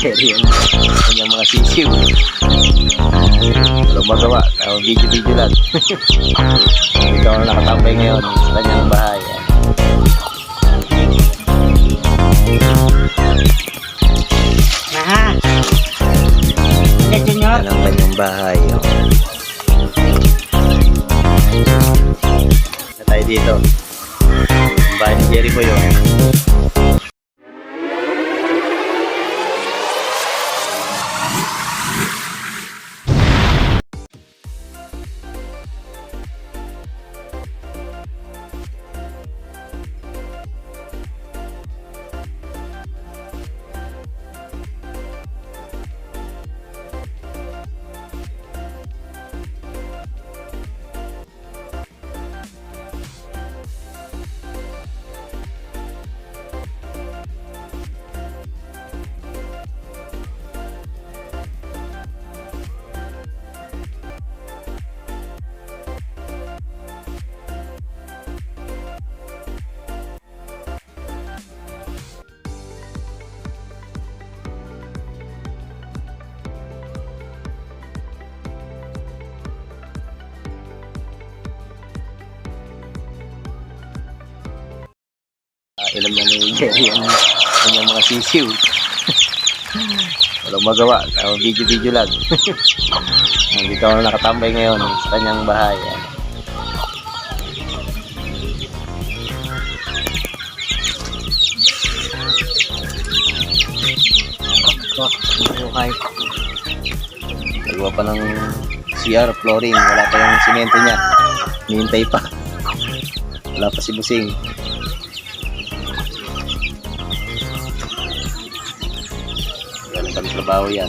Jerry yung kanyang mga sisiw. Walang magawa, video-video lang. Dito ako nakatambay ngayon sa kanyang bahay. Maha! Yan Yan ang kanyang bahay. Na tayo dito. Ang bahay ni Jerry po yun. Ilam na ni Jerry yung kanyang mga sisiw. Walang magawa, video-video lang. Dito ako nakatambay ngayon sa kanyang bahay. Nagawa pa ng CR flooring, wala pa yung simento niya. Hinihintay pa. Wala pa si Busing. Trabaho yan.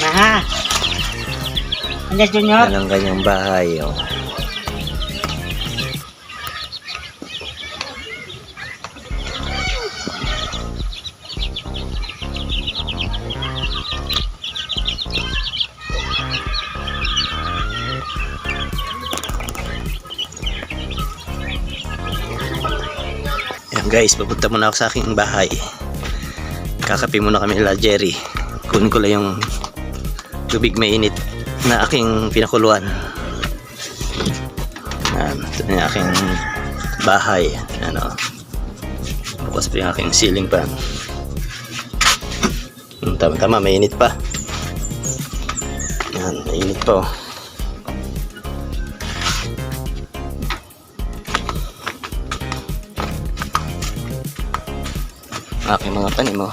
Maha! Andas Junior? Yan ang kanyang bahay. Guys, papunta muna ako sa aking bahay. Kakape muna kami nila Jerry. Kunin ko lang yung tubig mainit na aking pinakuluan. Ito na yung aking bahay. Bukas pa yung aking ceiling fan. Tama-tama, mainit pa. Yan, mainit pa. Aking mga tanim mo.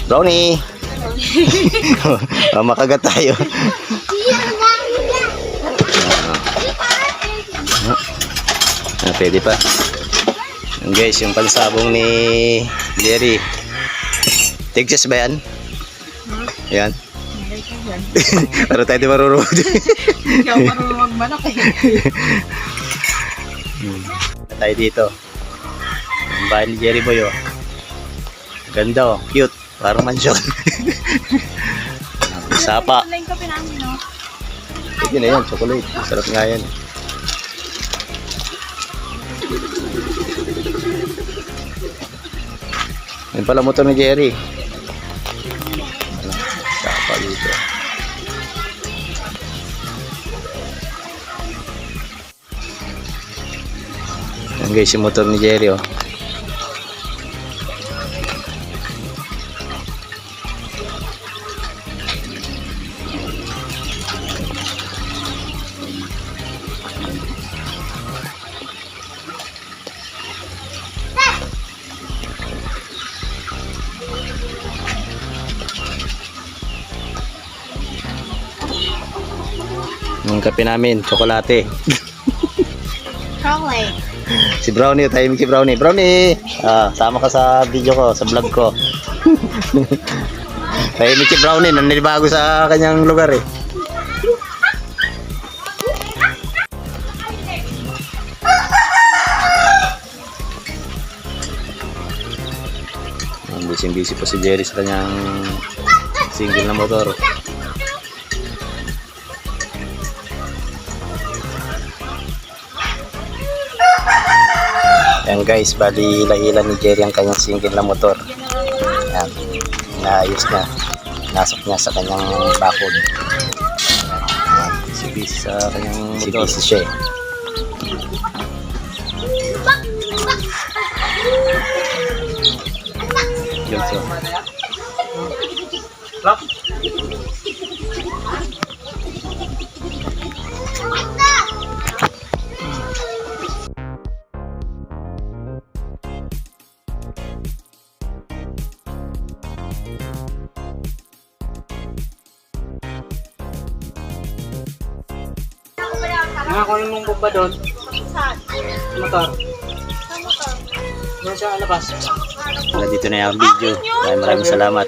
Brownie. Makagat tayo. Pwede pa. Yan guys, yung pansabong ni Jerry. Texas ba yan? Yan. Para tayo di marurugod. Hindi ako marunong magmanok eh. Tayo dito. Ang bahay ni Jerry Boy. Ganda cute. Parang mansyon. Sapa. Pwede na yan, chocolate. Sarap nga yan. Yan pala motor ni Jerry. Sapa dito. Yan guys, yung motor ni Jerry. Yung kape namin, tsokolate. Chocolate. Si Brownie, tahimik si Brownie. Brownie! Sama ka sa video ko, sa vlog ko. Tahimik si Brownie, naninibago sa kanyang lugar eh. Busy pa si Jerry sa kanyang single na motor. Yan guys, bali hila-hila ni Jerry ang kanyang single na motor. Yan, naayos niya. Nasok niya sa kanyang bakod. Yan, busy sa kanyang motor. Busy siya eh. So. Nakakunin mong bomba doon. Motor. Doon sa labas. Dito na yung video. Maraming salamat.